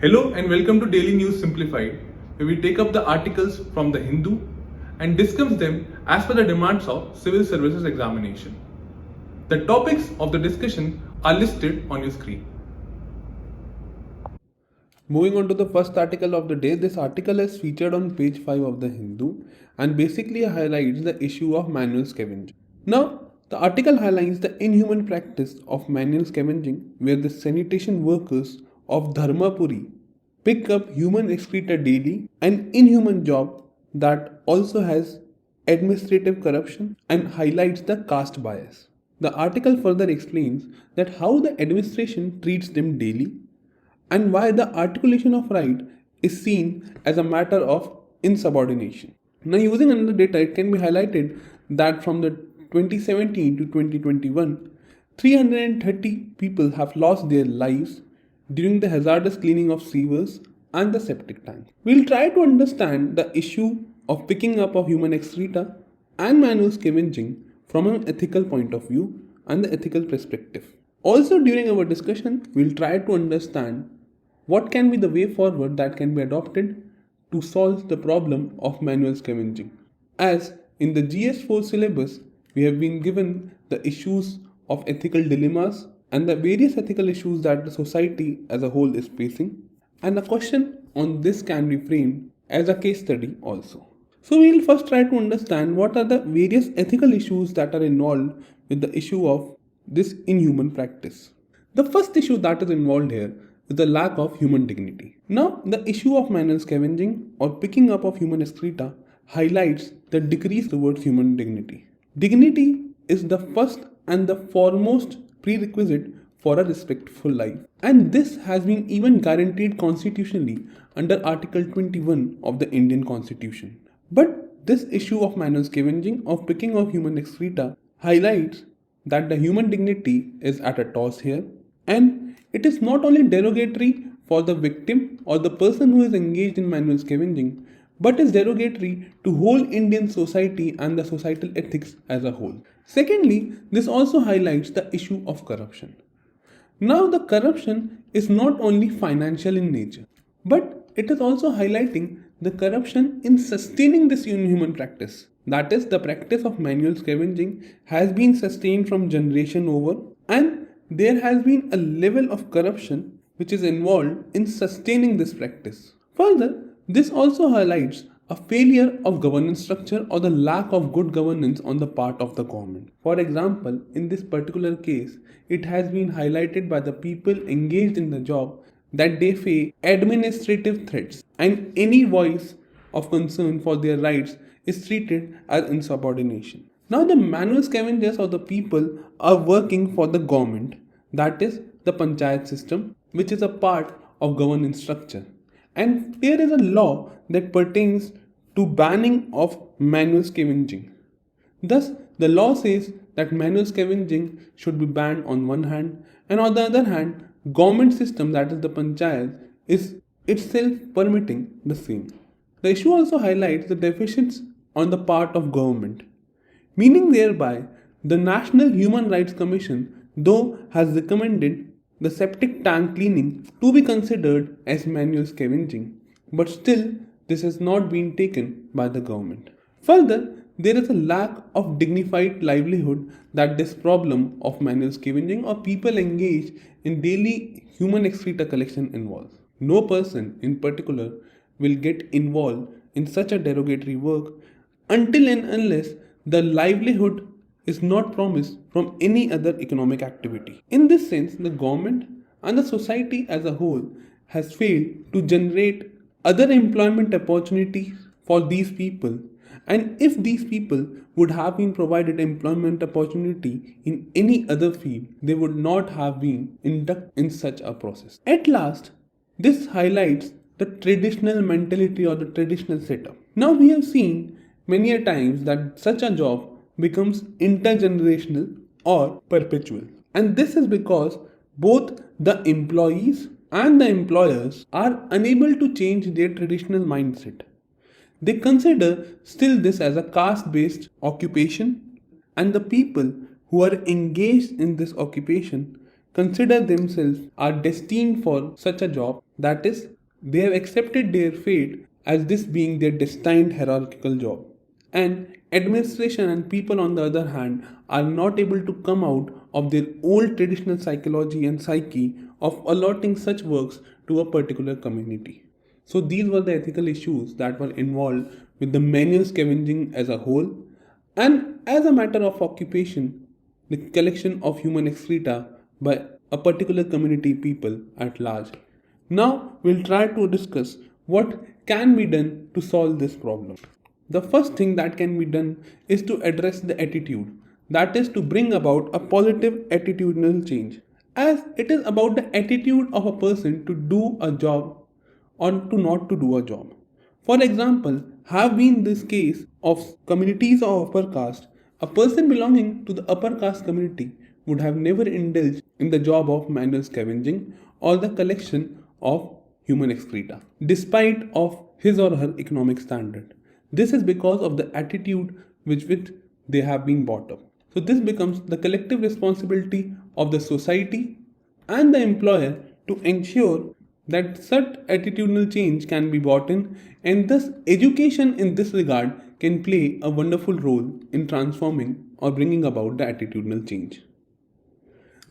Hello and welcome to Daily News Simplified, where we take up the articles from the Hindu and discuss them as per the demands of civil services examination. The topics of the discussion are listed on your screen. Moving on to the first article of the day, this article is featured on page 5 of the Hindu and basically highlights the issue of manual scavenging. Now, the article highlights the inhuman practice of manual scavenging where the sanitation workers of Dharmapuri pick up human excreta daily, an inhuman job that also has administrative corruption and highlights the caste bias. The article further explains that how the administration treats them daily and why the articulation of right is seen as a matter of insubordination. Now, using another data, it can be highlighted that from the 2017 to 2021, 330 people have lost their lives during the hazardous cleaning of sewers and the septic tank. We'll try to understand the issue of picking up of human excreta and manual scavenging from an ethical point of view and the ethical perspective. Also, during our discussion, we'll try to understand what can be the way forward that can be adopted to solve the problem of manual scavenging. As in the GS4 syllabus, we have been given the issues of ethical dilemmas and the various ethical issues that the society as a whole is facing, and a question on this can be framed as a case study also. So we will first try to understand what are the various ethical issues that are involved with the issue of this inhuman practice. The first issue that is involved here is the lack of human dignity. Now, the issue of manual scavenging or picking up of human excreta highlights the decrease towards human dignity. Dignity is the first and the foremost prerequisite for a respectful life, and this has been even guaranteed constitutionally under Article 21 of the Indian Constitution. But this issue of manual scavenging or picking of human excreta highlights that the human dignity is at a toss here, and it is not only derogatory for the victim or the person who is engaged in manual scavenging, but is derogatory to whole Indian society and the societal ethics as a whole. Secondly, this also highlights the issue of corruption. Now, the corruption is not only financial in nature, but it is also highlighting the corruption in sustaining this inhuman practice. That is, the practice of manual scavenging has been sustained from generation over, and there has been a level of corruption which is involved in sustaining this practice. Further, this also highlights a failure of governance structure or the lack of good governance on the part of the government. For example, in this particular case, it has been highlighted by the people engaged in the job that they face administrative threats and any voice of concern for their rights is treated as insubordination. Now, the manual scavengers or the people are working for the government, that is the panchayat system, which is a part of governance structure. And there is a law that pertains to banning of manual scavenging. Thus, the law says that manual scavenging should be banned on one hand, and on the other hand, government system, that is the panchayat, is itself permitting the same. The issue also highlights the deficits on the part of government, meaning thereby the National Human Rights Commission, though has recommended the septic tank cleaning to be considered as manual scavenging, but still this has not been taken by the government. Further, there is a lack of dignified livelihood that this problem of manual scavenging or people engaged in daily human excreta collection involves. No person in particular will get involved in such a derogatory work until and unless the livelihood is not promised from any other economic activity. In this sense, the government and the society as a whole has failed to generate other employment opportunities for these people, and if these people would have been provided employment opportunity in any other field, they would not have been inducted in such a process. At last, this highlights the traditional mentality or the traditional setup. Now, we have seen many a times that such a job becomes intergenerational or perpetual, and this is because both the employees and the employers are unable to change their traditional mindset. They consider still this as a caste-based occupation, and the people who are engaged in this occupation consider themselves are destined for such a job That is, they have accepted their fate as this being their destined hierarchical job. And administration and people, on the other hand, are not able to come out of their old traditional psychology and psyche of allotting such works to a particular community. So, these were the ethical issues that were involved with the manual scavenging as a whole, and as a matter of occupation, the collection of human excreta by a particular community people at large. Now we'll try to discuss what can be done to solve this problem. The first thing that can be done is to address the attitude, that is to bring about a positive attitudinal change, as it is about the attitude of a person to do a job or to not to do a job. For example, have been this case of communities of upper caste, a person belonging to the upper caste community would have never indulged in the job of manual scavenging or the collection of human excreta, despite of his or her economic standard. This is because of the attitude with which they have been brought up. So this becomes the collective responsibility of the society and the employer to ensure that such attitudinal change can be brought in, and thus education in this regard can play a wonderful role in transforming or bringing about the attitudinal change.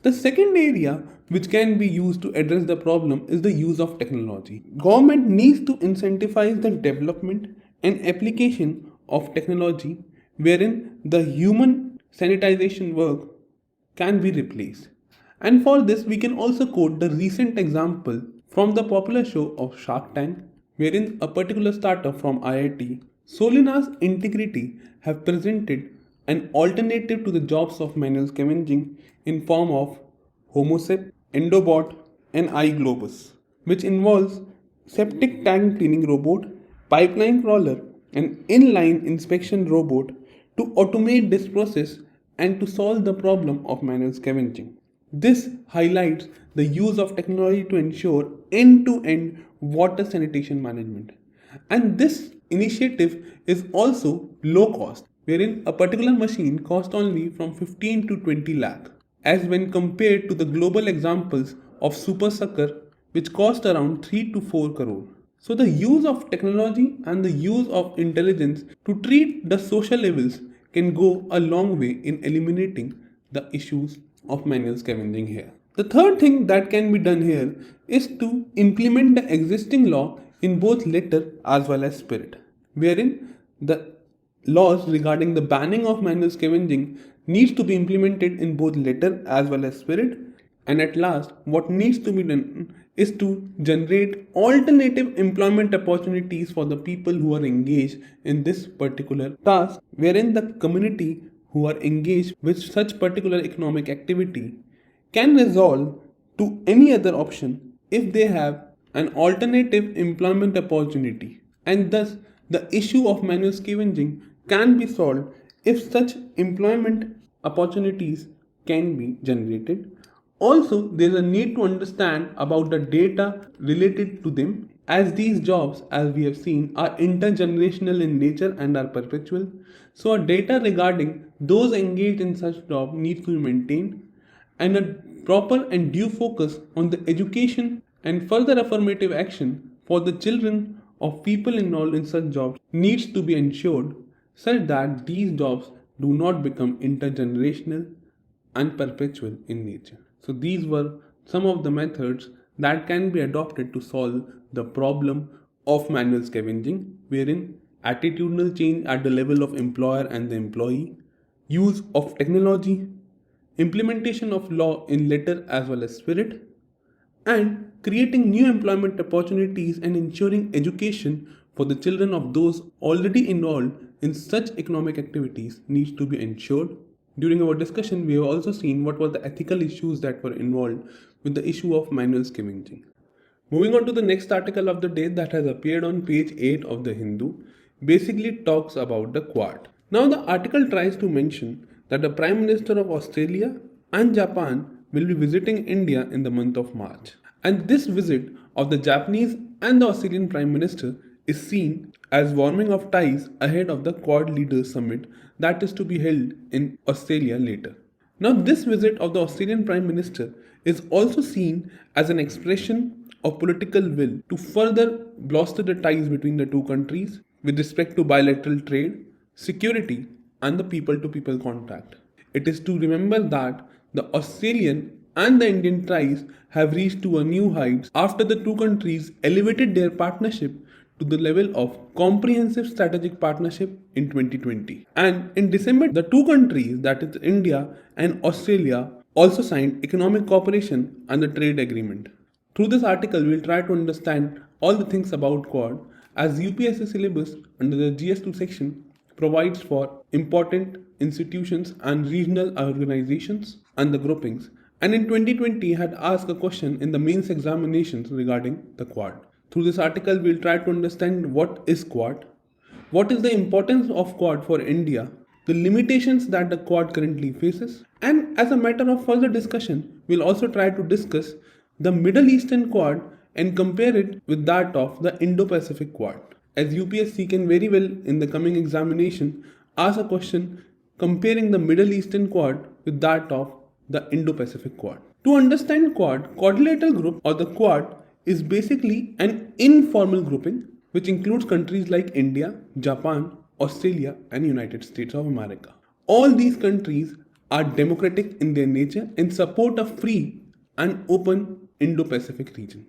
The second area which can be used to address the problem is the use of technology. Government needs to incentivize the development and application of technology wherein the human sanitization work can be replaced. And for this we can also quote the recent example from the popular show of Shark Tank, wherein a particular startup from IIT, Solina's Integrity, have presented an alternative to the jobs of manual scavenging in form of Homosep, Endobot, and iGlobus, which involves septic tank cleaning robot, pipeline crawler, and inline inspection robot to automate this process and to solve the problem of manual scavenging. This highlights the use of technology to ensure end-to-end water sanitation management. And this initiative is also low cost, wherein a particular machine costs only from 15 to 20 lakh, as when compared to the global examples of Super Sucker, which cost around 3 to 4 crore. So the use of technology and the use of intelligence to treat the social evils can go a long way in eliminating the issues of manual scavenging here. The third thing that can be done here is to implement the existing law in both letter as well as spirit, wherein the laws regarding the banning of manual scavenging needs to be implemented in both letter as well as spirit. And at last, what needs to be done is to generate alternative employment opportunities for the people who are engaged in this particular task, wherein the community who are engaged with such particular economic activity can resolve to any other option if they have an alternative employment opportunity, and thus the issue of manual scavenging can be solved if such employment opportunities can be generated. Also, there is a need to understand about the data related to them, as these jobs, as we have seen, are intergenerational in nature and are perpetual. So, a data regarding those engaged in such job needs to be maintained, and a proper and due focus on the education and further affirmative action for the children of people involved in such jobs needs to be ensured, such that these jobs do not become intergenerational and perpetual in nature. So these were some of the methods that can be adopted to solve the problem of manual scavenging, wherein attitudinal change at the level of employer and the employee, use of technology, implementation of law in letter as well as spirit, and creating new employment opportunities and ensuring education for the children of those already involved in such economic activities needs to be ensured. During our discussion, we have also seen what were the ethical issues that were involved with the issue of manual scavenging. Moving on to the next article of the day that has appeared on page 8 of the Hindu, basically talks about the Quad. Now the article tries to mention that the Prime Minister of Australia and Japan will be visiting India in the month of March. And this visit of the Japanese and the Australian Prime Minister is seen as warming of ties ahead of the Quad Leaders Summit that is to be held in Australia later. Now this visit of the Australian Prime Minister is also seen as an expression of political will to further bolster the ties between the two countries with respect to bilateral trade, security, and the people to people contact. It is to remember that the Australian and the Indian ties have reached to a new heights after the two countries elevated their partnership to the level of comprehensive strategic partnership in 2020. And in December, the two countries, that is India and Australia, also signed economic cooperation and the trade agreement. Through this article, we'll try to understand all the things about Quad as UPSC syllabus under the GS2 section provides for important institutions and regional organizations and the groupings, and in 2020 had asked a question in the mains examinations regarding the Quad. Through this article, we'll try to understand what is Quad, what is the importance of Quad for India, the limitations that the Quad currently faces, and as a matter of further discussion, we'll also try to discuss the Middle Eastern Quad and compare it with that of the Indo-Pacific Quad. As UPSC can very well in the coming examination ask a question comparing the Middle Eastern Quad with that of the Indo-Pacific Quad. To understand Quad, quadrilateral group or the Quad is basically an informal grouping which includes countries like India, Japan, Australia and United States of America. All these countries are democratic in their nature and support a free and open Indo-Pacific region.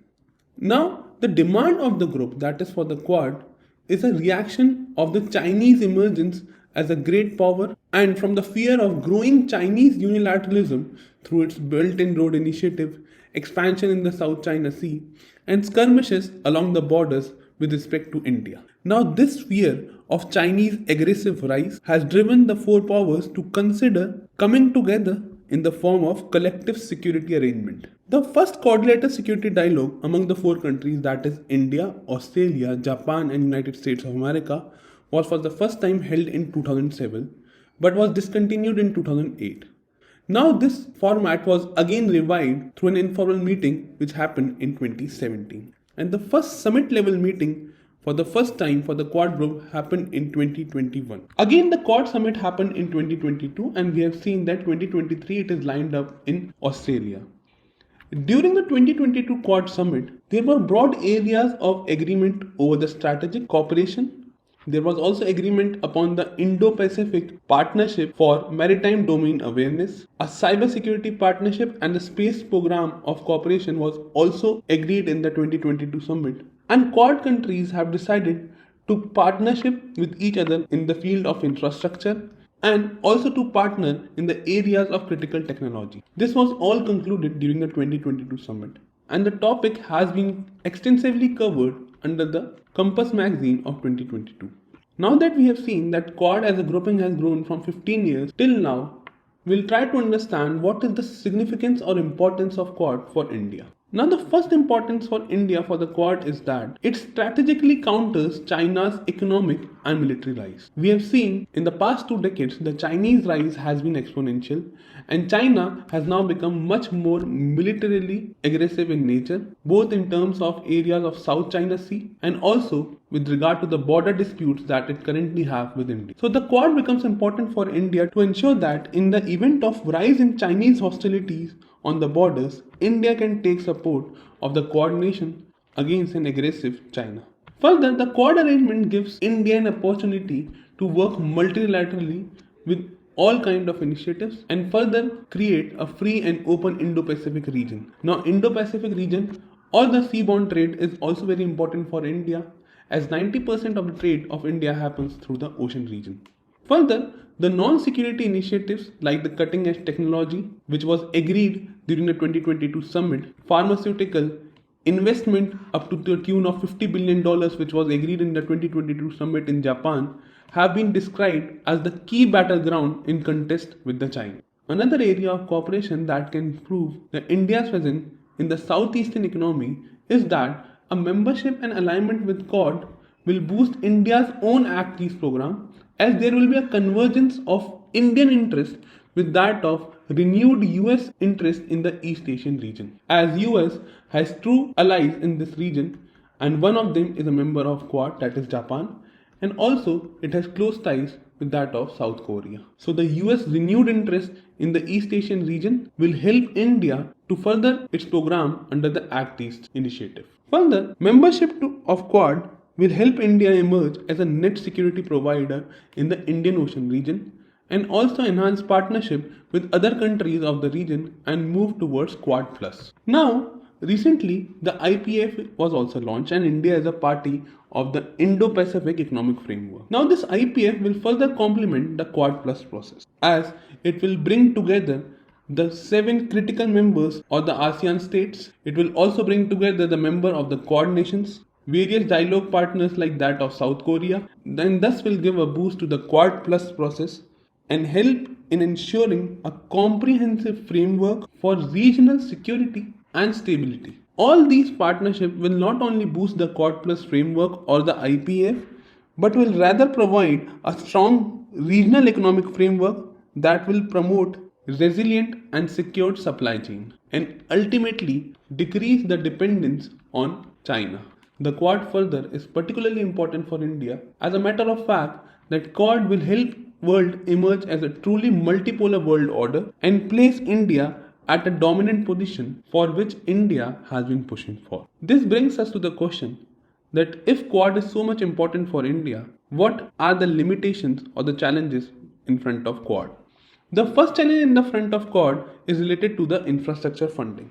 Now, the demand of the group, that is for the Quad, is a reaction of the Chinese emergence as a great power and from the fear of growing Chinese unilateralism through its Belt and Road Initiative, expansion in the South China Sea, and skirmishes along the borders with respect to India. Now, this fear of Chinese aggressive rise has driven the four powers to consider coming together in the form of collective security arrangement. The first quadrilateral security dialogue among the four countries, that is India, Australia, Japan and United States of America, was for the first time held in 2007 but was discontinued in 2008. Now this format was again revived through an informal meeting which happened in 2017. And the first summit level meeting for the first time for the Quad group happened in 2021. Again, the Quad summit happened in 2022 and we have seen that 2023 it is lined up in Australia. During the 2022 Quad summit, there were broad areas of agreement over the strategic cooperation. There was also agreement upon the Indo-Pacific Partnership for Maritime Domain Awareness. A cybersecurity partnership and the space program of cooperation was also agreed in the 2022 summit. And Quad countries have decided to partnership with each other in the field of infrastructure and also to partner in the areas of critical technology. This was all concluded during the 2022 summit. And the topic has been extensively covered under the Compass magazine of 2022. Now that we have seen that Quad as a grouping has grown from 15 years till now, we'll try to understand what is the significance or importance of Quad for India. Now the first importance for India for the Quad is that it strategically counters China's economic and military rise. We have seen in the past 2 decades the Chinese rise has been exponential and China has now become much more militarily aggressive in nature, both in terms of areas of South China Sea and also with regard to the border disputes that it currently have with India. So the Quad becomes important for India to ensure that in the event of rise in Chinese hostilities on the borders, India can take support of the Quad nation against an aggressive China. Further, the Quad arrangement gives India an opportunity to work multilaterally with all kind of initiatives and further create a free and open Indo-Pacific region. Now, Indo-Pacific region or the seaborne trade is also very important for India as 90% of the trade of India happens through the ocean region. Further, the non-security initiatives like the cutting-edge technology, which was agreed during the 2022 summit, pharmaceutical investment up to the tune of $50 billion, which was agreed in the 2022 summit in Japan, have been described as the key battleground in contest with the China. Another area of cooperation that can prove that India's presence in the southeastern economy is that a membership and alignment with Quad will boost India's own Act East program, as there will be a convergence of Indian interest with that of renewed US interest in the East Asian region, as US has true allies in this region and one of them is a member of Quad, that is Japan, and also it has close ties with that of South Korea. So the US renewed interest in the East Asian region will help India to further its program under the Act East initiative. Further, membership of Quad will help India emerge as a net security provider in the Indian Ocean region and also enhance partnership with other countries of the region and move towards Quad Plus. Now, recently the IPF was also launched and India is a party of the Indo-Pacific Economic Framework. Now this IPF will further complement the Quad Plus process as it will bring together the 7 critical members of the ASEAN states. It will also bring together the member of the Quad nations, various dialogue partners like that of South Korea, and thus will give a boost to the Quad Plus process and help in ensuring a comprehensive framework for regional security and stability. All these partnerships will not only boost the Quad Plus framework or the IPF, but will rather provide a strong regional economic framework that will promote resilient and secured supply chain and ultimately decrease the dependence on China. The Quad further is particularly important for India as a matter of fact that Quad will help world emerge as a truly multipolar world order and place India at a dominant position for which India has been pushing for. This brings us to the question that if Quad is so much important for India, what are the limitations or the challenges in front of Quad? The first challenge in the front of Quad is related to the infrastructure funding.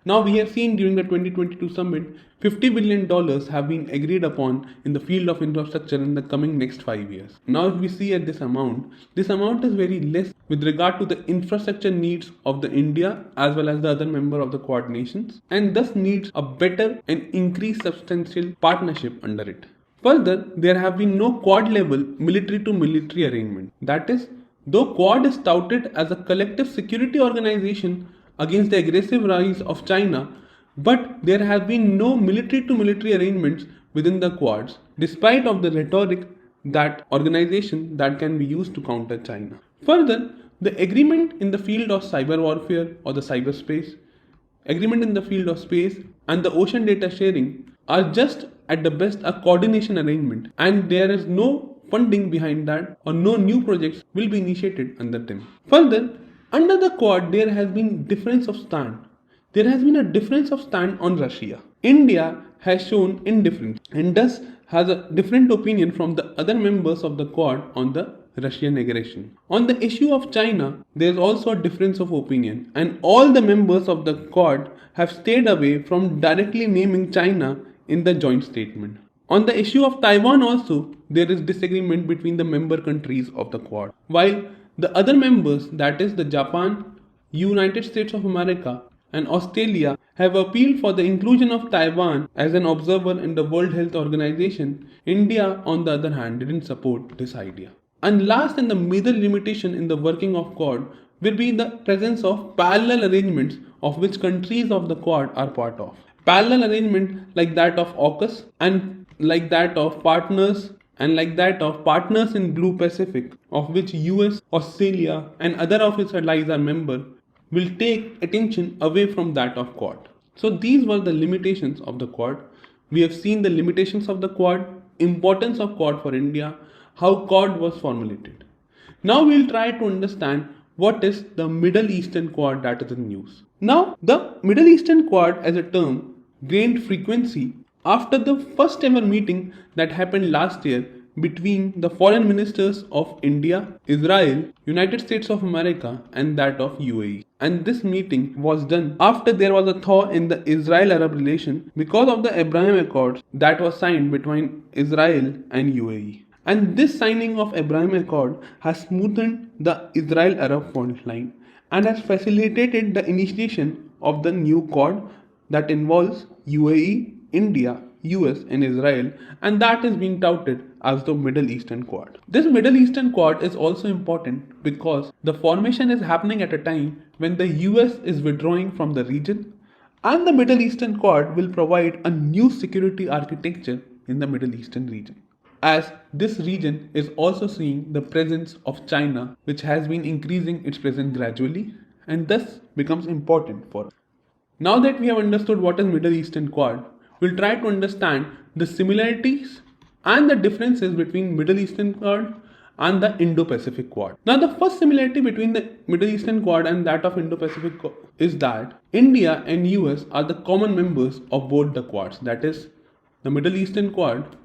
Now we have seen during the 2022 summit, $50 billion have been agreed upon in the field of infrastructure in the coming next 5 years. Now if we see at this amount is very less with regard to the infrastructure needs of the India as well as the other member of the Quad nations and thus needs a better and increased substantial partnership under it. Further, there have been no Quad level military to military arrangement. That is, though Quad is touted as a collective security organization against the aggressive rise of China, but there have been no military to military arrangements within the Quads, despite of the rhetoric that organization that can be used to counter China. Further, the agreement in the field of cyber warfare or the cyberspace, agreement in the field of space and the ocean data sharing are just at the best a coordination arrangement and there is no funding behind that or no new projects will be initiated under them. Further, under the Quad, there has been difference of stand. There has been a difference of stand on Russia. India has shown indifference and thus has a different opinion from the other members of the Quad on the Russian aggression. On the issue of China, there is also a difference of opinion and all the members of the Quad have stayed away from directly naming China in the joint statement. On the issue of Taiwan also, there is disagreement between the member countries of the Quad. While the other members, that is the Japan, United States of America and Australia have appealed for the inclusion of Taiwan as an observer in the World Health Organization, India on the other hand didn't support this idea. And last and the major limitation in the working of Quad will be the presence of parallel arrangements of which countries of the Quad are part of. Parallel arrangement like that of AUKUS and like that of partners in Blue Pacific, of which US, Australia and other of its allies are members, will take attention away from that of Quad. So these were the limitations of the Quad. We have seen the limitations of the Quad, importance of Quad for India, how Quad was formulated. Now we will try to understand what is the Middle Eastern Quad that is in news. Now the Middle Eastern Quad as a term gained frequency after the first ever meeting that happened last year between the foreign ministers of India, Israel, United States of America and that of UAE. And this meeting was done after there was a thaw in the Israel-Arab relation because of the Abraham Accords that was signed between Israel and UAE. And this signing of Abraham Accord has smoothened the Israel-Arab fault line and has facilitated the initiation of the new Quad that involves UAE, India, US and Israel, and that is being touted as the Middle Eastern Quad. This Middle Eastern Quad is also important because the formation is happening at a time when the US is withdrawing from the region and the Middle Eastern Quad will provide a new security architecture in the Middle Eastern region. As this region is also seeing the presence of China, which has been increasing its presence gradually and thus becomes important for us. Now that we have understood what is Middle Eastern Quad, we'll try to understand the similarities and the differences between Middle Eastern Quad and the Indo-Pacific Quad. Now, the first similarity between the Middle Eastern Quad and that of Indo-Pacific Quad is that India and US are the common members of both the quads, that is, the Middle Eastern Quad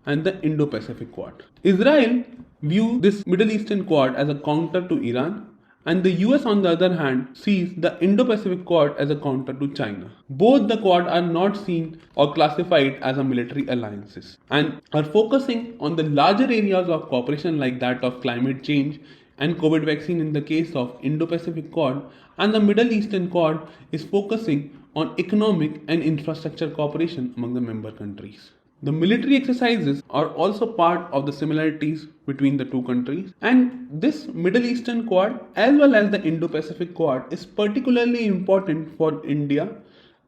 and the Indo-Pacific Quad. Israel views this Middle Eastern Quad as a counter to Iran, and the US on the other hand sees the Indo-Pacific Quad as a counter to China. Both the Quad are not seen or classified as a military alliances and are focusing on the larger areas of cooperation like that of climate change and COVID vaccine in the case of Indo-Pacific Quad, and the Middle Eastern Quad is focusing on economic and infrastructure cooperation among the member countries. The military exercises are also part of the similarities between the two countries, and this Middle Eastern Quad as well as the Indo-Pacific Quad is particularly important for India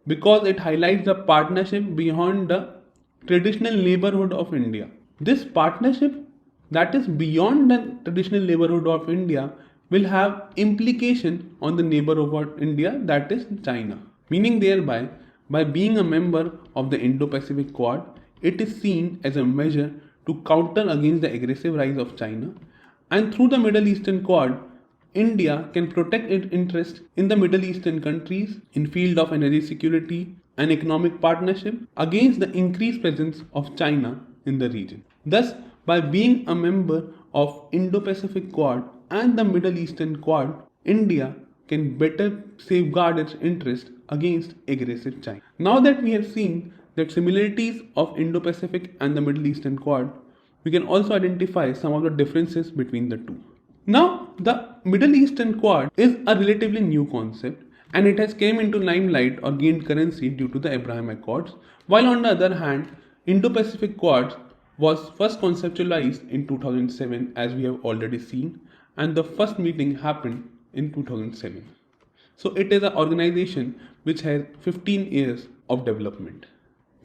because it highlights the partnership beyond the traditional neighborhood of India. This partnership that is beyond the traditional neighborhood of India will have implication on the neighborhood of India, that is China. Meaning thereby, by being a member of the Indo-Pacific Quad, it is seen as a measure to counter against the aggressive rise of China, and through the Middle Eastern Quad, India can protect its interests in the Middle Eastern countries in field of energy security and economic partnership against the increased presence of China in the region. Thus, by being a member of Indo-Pacific Quad and the Middle Eastern Quad, India can better safeguard its interest against aggressive China. Now that we have seen the similarities of Indo-Pacific and the Middle Eastern Quad, we can also identify some of the differences between the two. Now, the Middle Eastern Quad is a relatively new concept and it has came into limelight or gained currency due to the Abraham Accords, while on the other hand, Indo-Pacific Quad was first conceptualized in 2007 as we have already seen, and the first meeting happened in 2007. So it is an organization which has 15 years of development.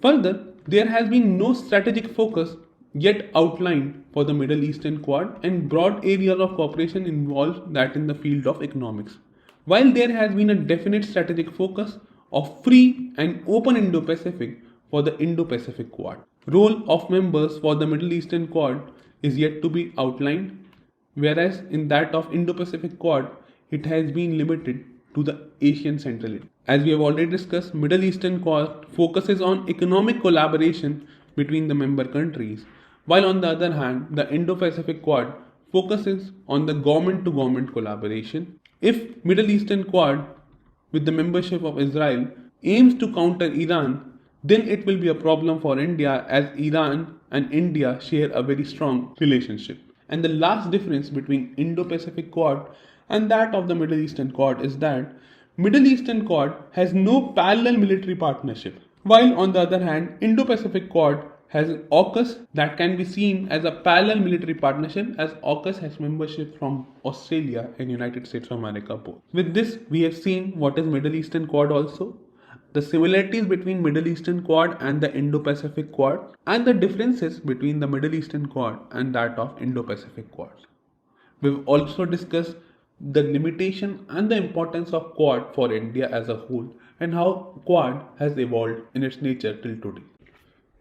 Further, there has been no strategic focus yet outlined for the Middle Eastern Quad, and broad areas of cooperation involved that in the field of economics. While there has been a definite strategic focus of free and open Indo-Pacific for the Indo-Pacific Quad. Role of members for the Middle Eastern Quad is yet to be outlined, whereas in that of Indo-Pacific Quad, it has been limited to the Asian Central. As we have already discussed, Middle Eastern Quad focuses on economic collaboration between the member countries, while on the other hand, the Indo-Pacific Quad focuses on the government-to-government collaboration. If Middle Eastern Quad, with the membership of Israel, aims to counter Iran, then it will be a problem for India as Iran and India share a very strong relationship. And the last difference between Indo-Pacific Quad and that of the Middle Eastern Quad is that Middle Eastern Quad has no parallel military partnership, while on the other hand, Indo-Pacific Quad has AUKUS that can be seen as a parallel military partnership, as AUKUS has membership from Australia and United States of America both. With this, we have seen what is Middle Eastern Quad also, the similarities between Middle Eastern Quad and the Indo-Pacific Quad, and the differences between the Middle Eastern Quad and that of Indo-Pacific Quad. We've also discussed the limitation and the importance of Quad for India as a whole and how Quad has evolved in its nature till today.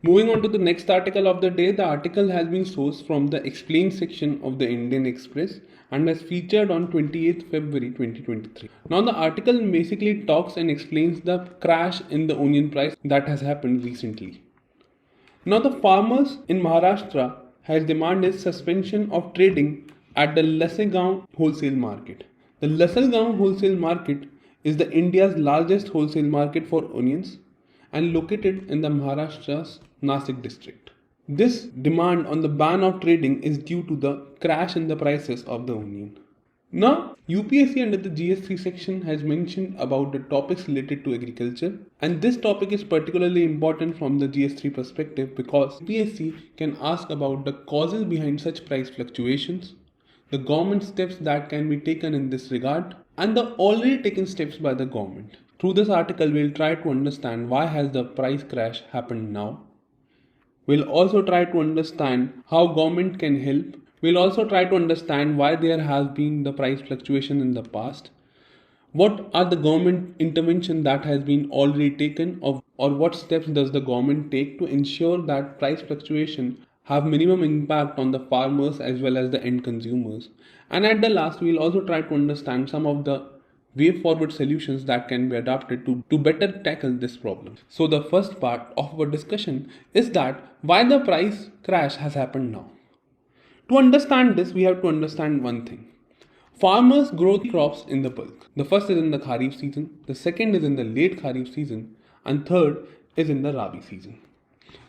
Moving on to the next article of the day, the article has been sourced from the Explain section of the Indian Express and has featured on 28th February 2023. Now the article basically talks and explains the crash in the onion price that has happened recently. Now the farmers in Maharashtra has demanded suspension of trading at the Lasegaon wholesale market. The Lasegaon wholesale market is the India's largest wholesale market for onions and located in the Maharashtra's Nasik district. This demand on the ban of trading is due to the crash in the prices of the onion. Now, UPSC under the GS3 section has mentioned about the topics related to agriculture, and this topic is particularly important from the GS3 perspective because UPSC can ask about the causes behind such price fluctuations, the government steps that can be taken in this regard, and the already taken steps by the government. Through this article, we'll try to understand why has the price crash happened now. We'll also try to understand how government can help. We'll also try to understand why there has been the price fluctuation in the past. What are the government intervention that has been already taken or what steps does the government take to ensure that price fluctuation have minimum impact on the farmers as well as the end consumers. And at the last, we'll also try to understand some of the way forward solutions that can be adopted to better tackle this problem. So the first part of our discussion is that why the price crash has happened now. To understand this, we have to understand one thing. Farmers grow crops in the bulk. The first is in the Kharif season, the second is in the late Kharif season, and third is in the Rabi season.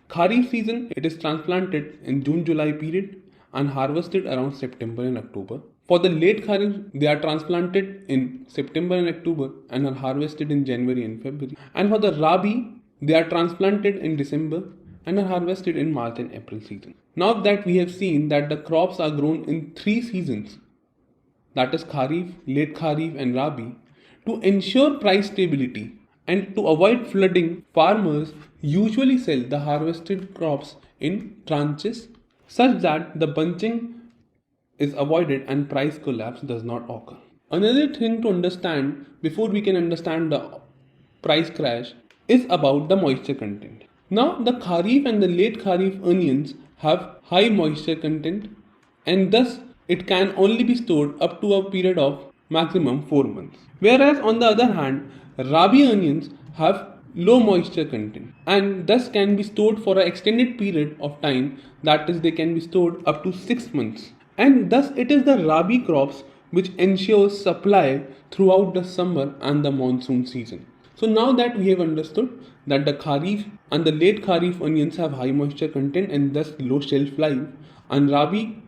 Kharif season, it is transplanted in June-July period and harvested around September and October. For the late Kharif, they are transplanted in September and October and are harvested in January and February. And for the Rabi, they are transplanted in December and are harvested in March and April season. Now that we have seen that the crops are grown in 3 seasons, that is Kharif, late Kharif and Rabi, to ensure price stability and to avoid flooding, farmers usually sell the harvested crops in tranches such that the bunching is avoided and price collapse does not occur. Another thing to understand before we can understand the price crash is about the moisture content. Now the Kharif and the late Kharif onions have high moisture content and thus it can only be stored up to a period of maximum 4 months. Whereas on the other hand, Rabi onions have low moisture content and thus can be stored for an extended period of time, that is they can be stored up to 6 months. And thus it is the Rabi crops which ensures supply throughout the summer and the monsoon season. So now that we have understood that the Kharif and the late Kharif onions have high moisture content and thus low shelf life, and Rabi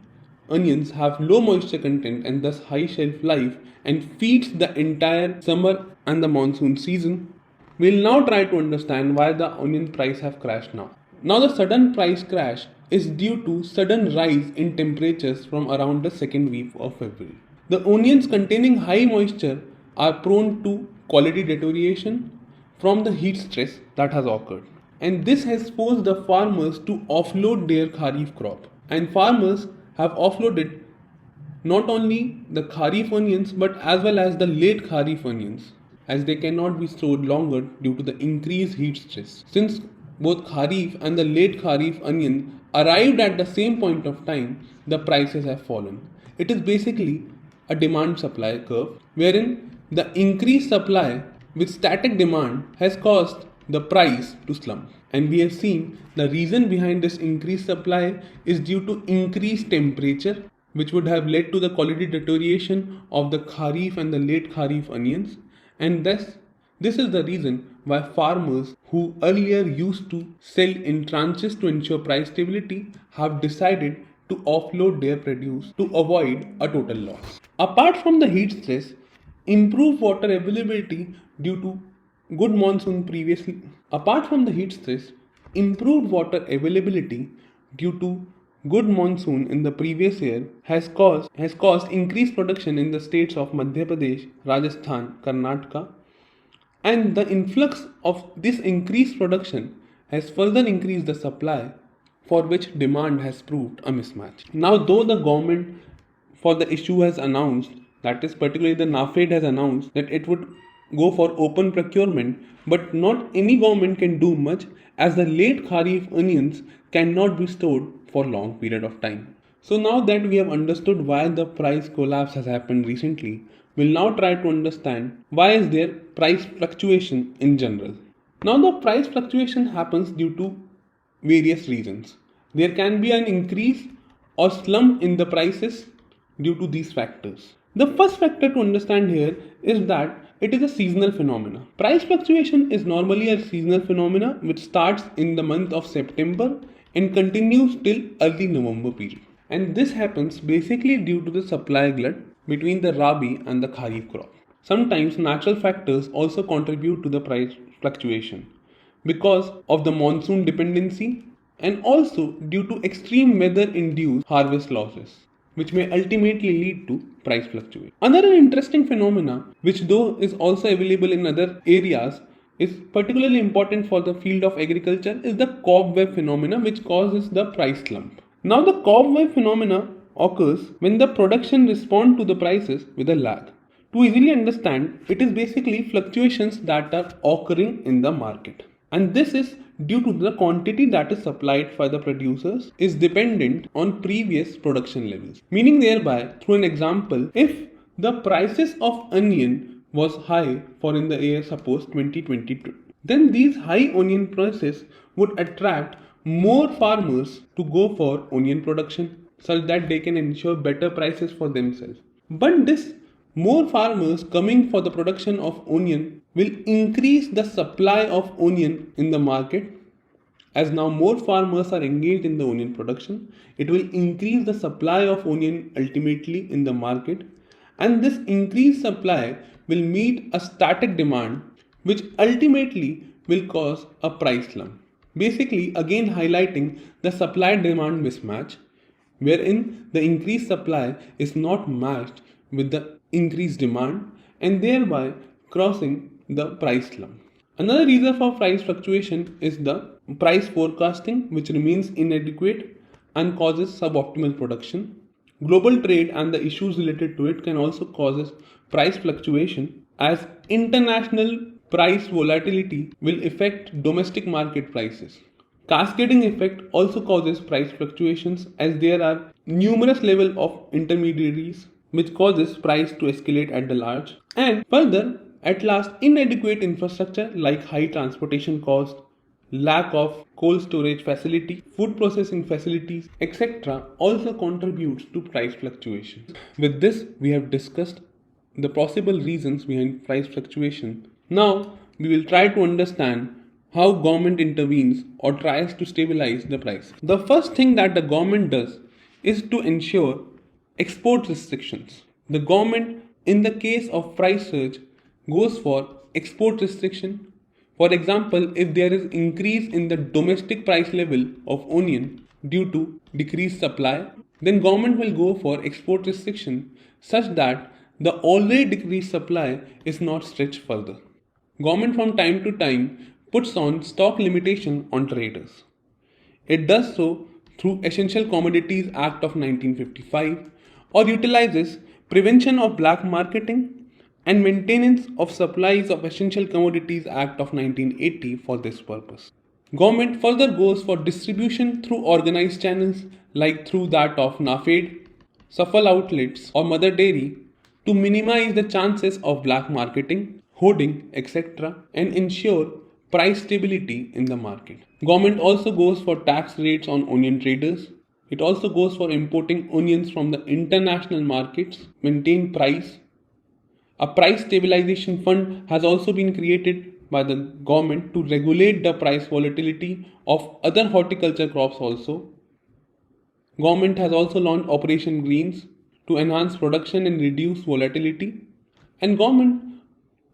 onions have low moisture content and thus high shelf life and feeds the entire summer and the monsoon season, we'll now try to understand why the onion price have crashed now. Now the sudden price crash is due to sudden rise in temperatures from around the second week of February. The onions containing high moisture are prone to quality deterioration from the heat stress that has occurred. And this has forced the farmers to offload their Kharif crop. And farmers have offloaded not only the Kharif onions but as well as the late Kharif onions, as they cannot be stored longer due to the increased heat stress. Since both Kharif and the late Kharif onion arrived at the same point of time, the prices have fallen. It is basically a demand-supply curve wherein the increased supply with static demand has caused the price to slump. And we have seen the reason behind this increased supply is due to increased temperature, which would have led to the quality deterioration of the Kharif and the late Kharif onions. And thus, this is the reason why farmers who earlier used to sell in tranches to ensure price stability have decided to offload their produce to avoid a total loss. Apart from the heat stress, improved water availability due to good monsoon previously. Apart from the heat stress, improved water availability due to good monsoon in the previous year has caused increased production in the states of Madhya Pradesh, Rajasthan, Karnataka, and the influx of this increased production has further increased the supply, for which demand has proved a mismatch. Now, though the government for the issue has announced, that is particularly the NAFED has announced that it would go for open procurement, but not any government can do much as the late Kharif onions cannot be stored for long period of time. So now that we have understood why the price collapse has happened recently, we'll now try to understand why is there price fluctuation in general. Now the price fluctuation happens due to various reasons. There can be an increase or slump in the prices due to these factors. The first factor to understand here is that it is a seasonal phenomena. Price fluctuation is normally a seasonal phenomena which starts in the month of September and continues till early November period. And this happens basically due to the supply glut between the Rabi and the Kharif crop. Sometimes natural factors also contribute to the price fluctuation because of the monsoon dependency and also due to extreme weather induced harvest losses, which may ultimately lead to price fluctuation. Another interesting phenomena, which though is also available in other areas, is particularly important for the field of agriculture, is the cobweb phenomena, which causes the price slump. Now the cobweb phenomena occurs when the production responds to the prices with a lag. To easily understand, it is basically fluctuations that are occurring in the market. And this is due to the quantity that is supplied by the producers is dependent on previous production levels. Meaning thereby, through an example, if the prices of onion was high for in the year suppose 2022, then these high onion prices would attract more farmers to go for onion production such that they can ensure better prices for themselves. But this more farmers coming for the production of onion will increase the supply of onion in the market. As now more farmers are engaged in the onion production, it will increase the supply of onion ultimately in the market, and this increased supply will meet a static demand which ultimately will cause a price slump. Basically, again highlighting the supply demand mismatch, wherein the increased supply is not matched with the increased demand and thereby crossing the price slump. Another reason for price fluctuation is the price forecasting, which remains inadequate and causes suboptimal production. Global trade and the issues related to it can also cause price fluctuation, as international price volatility will affect domestic market prices. Cascading effect also causes price fluctuations, as there are numerous levels of intermediaries which causes price to escalate at the large. And further, at last, inadequate infrastructure like high transportation cost, lack of cold storage facility, food processing facilities, etc. also contributes to price fluctuations. With this, we have discussed the possible reasons behind price fluctuation. Now, we will try to understand how government intervenes or tries to stabilize the price. The first thing that the government does is to ensure export restrictions. The government, in the case of price surge, goes for export restriction. For example, if there is increase in the domestic price level of onion due to decreased supply, then government will go for export restriction such that the already decreased supply is not stretched further. Government from time to time puts on stock limitation on traders. It does so through Essential Commodities Act of 1955 or utilizes Prevention of Black Marketing and Maintenance of Supplies of Essential Commodities Act of 1980 for this purpose. Government further goes for distribution through organized channels like through that of NAFED, Safal outlets or Mother Dairy to minimize the chances of black marketing, hoarding, etc. and ensure price stability in the market. Government also goes for tax rates on onion traders. It also goes for importing onions from the international markets, maintain price. A price stabilization fund has also been created by the government to regulate the price volatility of other horticulture crops also. Government has also launched Operation Greens to enhance production and reduce volatility. And government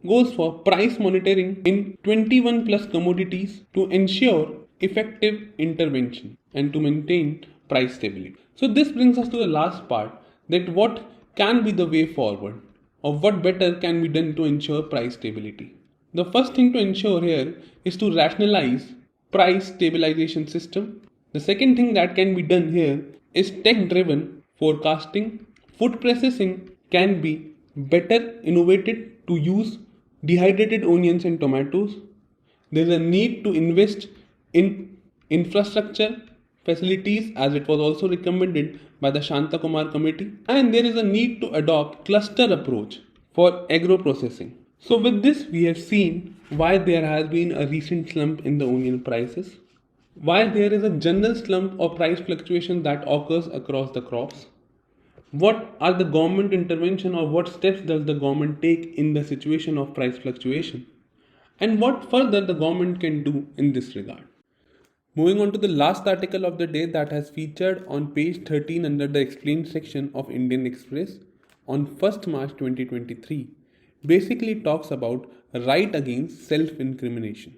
goes for price monitoring in 21 plus commodities to ensure effective intervention and to maintain price stability. So this brings us to the last part, that what can be the way forward or what better can be done to ensure price stability. The first thing to ensure here is to rationalize price stabilization system. The second thing that can be done here is tech driven forecasting. Food processing can be better innovated to use dehydrated onions and tomatoes. There is a need to invest in infrastructure facilities, as it was also recommended by the Shanta Kumar committee, and there is a need to adopt cluster approach for agro processing. So with this, we have seen why there has been a recent slump in the onion prices, why there is a general slump or price fluctuation that occurs across the crops, what are the government intervention or what steps does the government take in the situation of price fluctuation, and what further the government can do in this regard. Moving on to the last article of the day that has featured on page 13 under the explained section of Indian Express on 1st March 2023 basically talks about right against self-incrimination.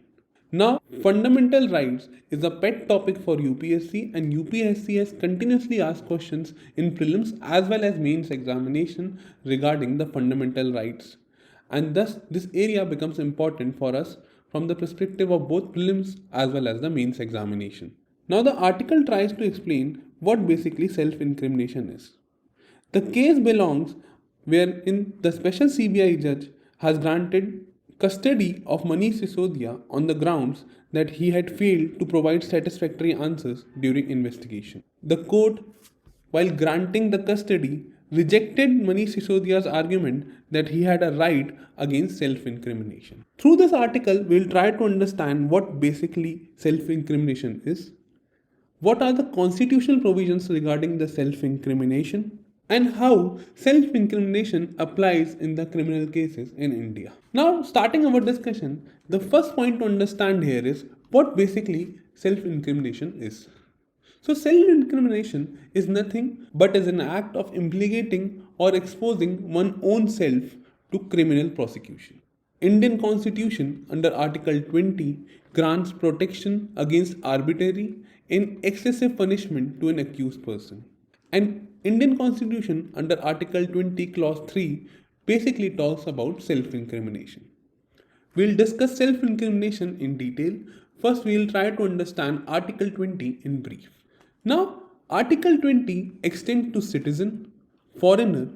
Now, fundamental rights is a pet topic for UPSC, and UPSC has continuously asked questions in prelims as well as mains examination regarding the fundamental rights. And thus, this area becomes important for us from the perspective of both prelims as well as the mains examination. Now, the article tries to explain what basically self-incrimination is. The case belongs wherein the special CBI judge has granted custody of Manish Sisodia on the grounds that he had failed to provide satisfactory answers during investigation. The court, while granting the custody, rejected Manish Sisodia's argument that he had a right against self-incrimination. Through this article, we'll try to understand what basically self-incrimination is, what are the constitutional provisions regarding the self-incrimination, and how self-incrimination applies in the criminal cases in India. Now, starting our discussion, the first point to understand here is what basically self-incrimination is. So, self-incrimination is nothing but is an act of implicating or exposing one's own self to criminal prosecution. Indian Constitution under Article 20 grants protection against arbitrary and excessive punishment to an accused person. And Indian Constitution under Article 20 Clause 3 basically talks about self-incrimination. We'll discuss self-incrimination in detail. First, we'll try to understand Article 20 in brief. Now, Article 20 extends to citizen, foreigner,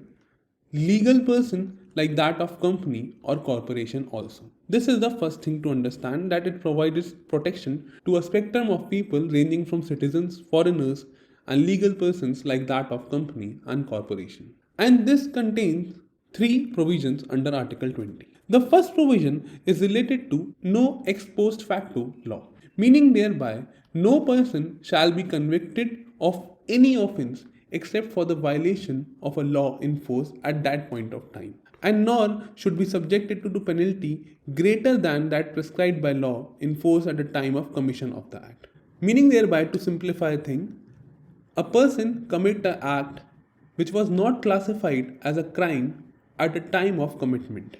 legal person like that of company or corporation also. This is the first thing to understand, that it provides protection to a spectrum of people ranging from citizens, foreigners and legal persons like that of company and corporation. And this contains three provisions under Article 20. The first provision is related to no ex post facto law, meaning thereby no person shall be convicted of any offense except for the violation of a law in force at that point of time, and nor should be subjected to the penalty greater than that prescribed by law in force at the time of commission of the act. Meaning thereby, to simplify things, a person commit an act which was not classified as a crime at the time of commitment.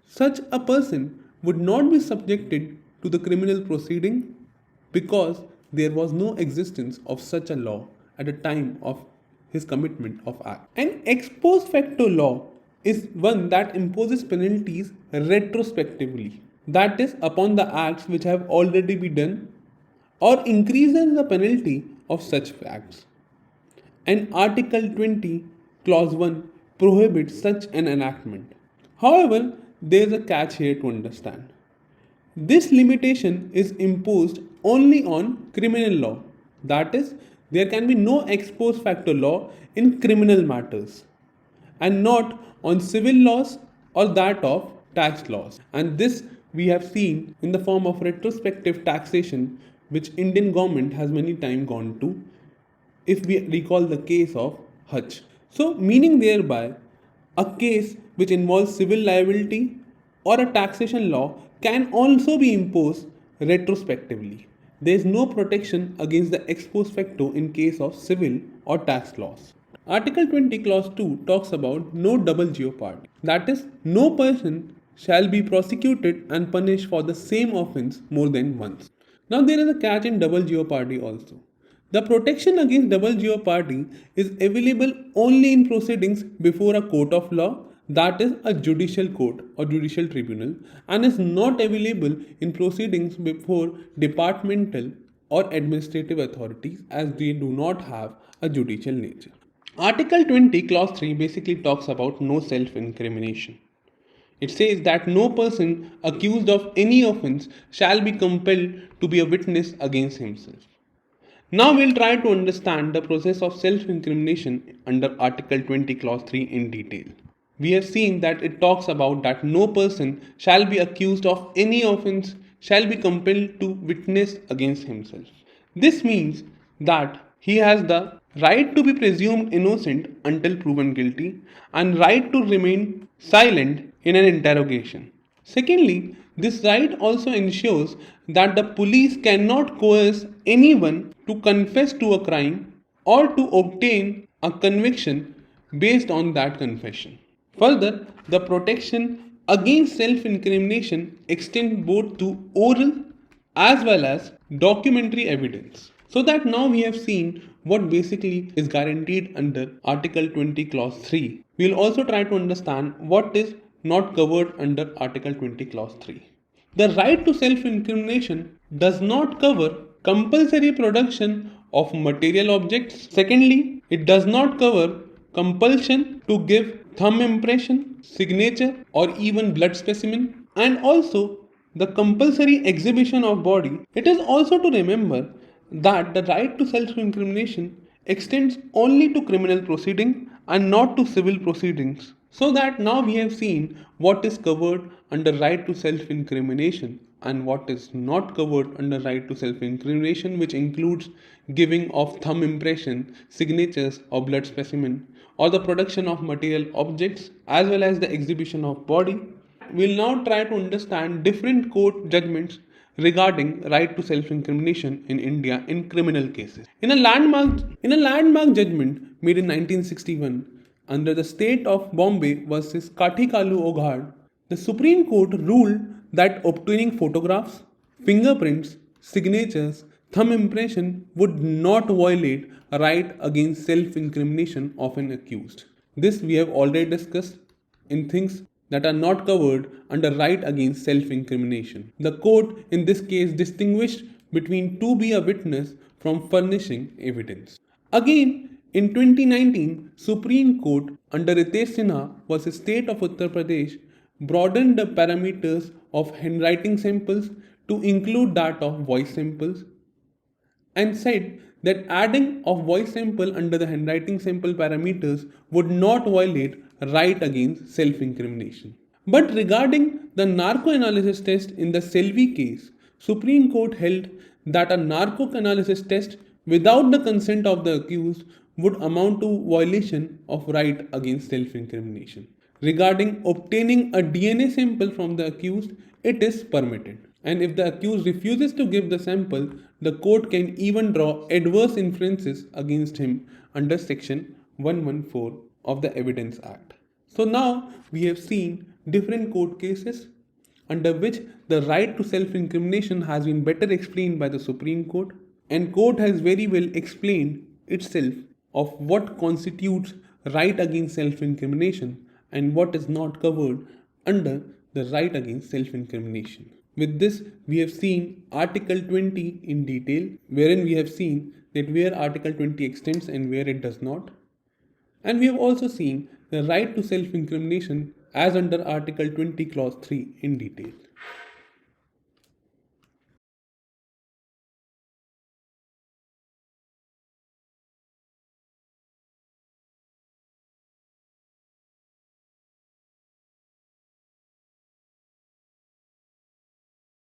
Such a person would not be subjected to the criminal proceeding because there was no existence of such a law at the time of his commitment of act. An ex post facto law is one that imposes penalties retrospectively, that is, upon the acts which have already been done, or increases the penalty of such acts. And Article 20 Clause 1 prohibits such an enactment. However, there is a catch here to understand. This limitation is imposed only on criminal law, that is, there can be no ex post facto law in criminal matters, and not on civil laws or that of tax laws. And this we have seen in the form of retrospective taxation, which Indian government has many times gone to, if we recall the case of Hutch. So, meaning thereby, a case which involves civil liability or a taxation law can also be imposed retrospectively. There is no protection against the ex post facto in case of civil or tax laws. Article 20 Clause 2 talks about no double jeopardy. That is, no person shall be prosecuted and punished for the same offence more than once. Now there is a catch in double jeopardy also. The protection against double jeopardy is available only in proceedings before a court of law, that is a judicial court or judicial tribunal, and is not available in proceedings before departmental or administrative authorities, as they do not have a judicial nature. Article 20 Clause 3 basically talks about no self-incrimination. It says that no person accused of any offence shall be compelled to be a witness against himself. Now we'll try to understand the process of self-incrimination under Article 20 Clause 3 in detail. We have seen that it talks about that no person shall be accused of any offence shall be compelled to witness against himself. This means that he has the right to be presumed innocent until proven guilty and right to remain silent in an interrogation. Secondly, this right also ensures that the police cannot coerce anyone to confess to a crime or to obtain a conviction based on that confession. Further, the protection against self-incrimination extends both to oral as well as documentary evidence. So that now we have seen what basically is guaranteed under Article 20 Clause 3. We will also try to understand what is not covered under Article 20 Clause 3. The right to self-incrimination does not cover compulsory production of material objects. Secondly, it does not cover compulsion to give thumb impression, signature or even blood specimen. and also the compulsory exhibition of body. It is also to remember that the right to self-incrimination extends only to criminal proceeding and not to civil proceedings. So that now we have seen what is covered under right to self-incrimination and what is not covered under right to self-incrimination, which includes giving of thumb impression, signatures or blood specimen, or the production of material objects as well as the exhibition of body. We'll now try to understand different court judgments regarding right to self-incrimination in India in criminal cases. In a landmark judgment made in 1961 under the state of Bombay versus Kathikalu Oghad, the Supreme Court ruled that obtaining photographs, fingerprints, signatures, thumb impression would not violate a right against self-incrimination of an accused. This we have already discussed in things that are not covered under right against self-incrimination. The court in this case distinguished between to be a witness from furnishing evidence. Again, in 2019, Supreme Court under Ritesh Sinha versus State of Uttar Pradesh broadened the parameters of handwriting samples to include that of voice samples and said that adding of voice sample under the handwriting sample parameters would not violate right against self-incrimination. But regarding the narco-analysis test in the Selvi case, Supreme Court held that a narco-analysis test without the consent of the accused would amount to violation of right against self-incrimination. Regarding obtaining a DNA sample from the accused, it is permitted. And if the accused refuses to give the sample, the court can even draw adverse inferences against him under section 114 of the Evidence Act. So now we have seen different court cases under which the right to self-incrimination has been better explained by the Supreme Court, and court has very well explained itself of what constitutes right against self-incrimination and what is not covered under the right against self-incrimination. With this, we have seen Article 20 in detail, wherein we have seen that where Article 20 extends and where it does not. And we have also seen the right to self-incrimination as under Article 20 Clause 3 in detail.